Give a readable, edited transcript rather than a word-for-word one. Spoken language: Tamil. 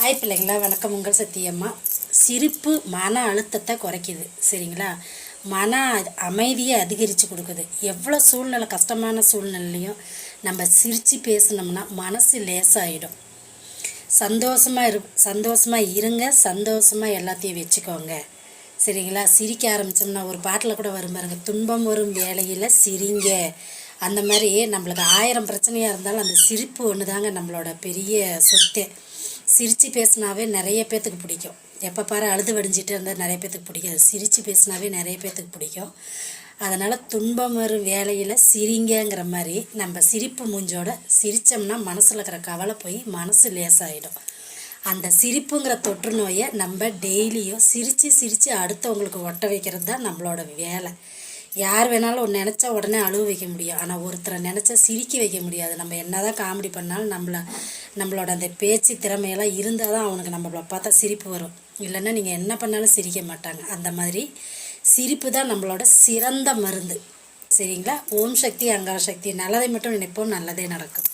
ஹாய் பிள்ளைங்களா, வணக்கம். உங்கள் சத்தியம்மா. சிரிப்பு மன அழுத்தத்தை குறைக்குது, சரிங்களா? மன அமைதியை அதிகரித்து கொடுக்குது. எவ்வளோ சூழ்நிலை, கஷ்டமான சூழ்நிலையும் நம்ம சிரித்து பேசினோம்னா மனசு லேசாகிடும். சந்தோஷமாக இருங்க, சந்தோஷமாக எல்லாத்தையும் வச்சுக்கோங்க, சரிங்களா? சிரிக்க ஆரம்பித்தோம்னா ஒரு பாட்டில் கூட வரும் பாருங்க, துன்பம் வரும் வேளையில் சிரிங்க. அந்த மாதிரி நம்மளுக்கு 1000 பிரச்சனையாக இருந்தாலும் அந்த சிரிப்பு ஒன்று தாங்க நம்மளோட பெரிய சொத்தே. சிரித்து பேசினாவே நிறைய பேர்த்துக்கு பிடிக்கும். எப்போ பாரு அழுது வடிஞ்சிட்டு இருந்தால் நிறைய பேர்த்துக்கு பிடிக்காது. சிரித்து பேசினாவே நிறைய பேர்த்துக்கு பிடிக்கும். அதனால் துன்பம் வரும் வேலையில் சிரிங்கங்கிற மாதிரி நம்ம சிரிப்பு மூஞ்சோட சிரித்தோம்னா மனசில் இருக்கிற கவலை போய் மனசு லேசாகிடும். அந்த சிரிப்புங்கிற தொற்று நோயை நம்ம டெய்லியும் சிரித்து அடுத்தவங்களுக்கு ஒட்ட வைக்கிறது தான் நம்மளோட வேலை. யார் வேணாலும் நினச்சா உடனே அழுவ வைக்க முடியும், ஆனால் ஒருத்தரை நினச்சா சிரிக்க வைக்க முடியாது. நம்ம என்ன தான் காமெடி பண்ணாலும் நம்மளோட அந்த பேச்சு திறமையெல்லாம் இருந்தால் தான் அவனுக்கு நம்மளை பார்த்தா சிரிப்பு வரும். இல்லைன்னா நீங்கள் என்ன பண்ணாலும் சிரிக்க மாட்டாங்க. அந்த மாதிரி சிரிப்பு தான் நம்மளோட சிறந்த மருந்து, சரிங்களா? ஓம் சக்தி, அங்கார சக்தி. நல்லதை மட்டும் நினைப்போம், நல்லதே நடக்கும்.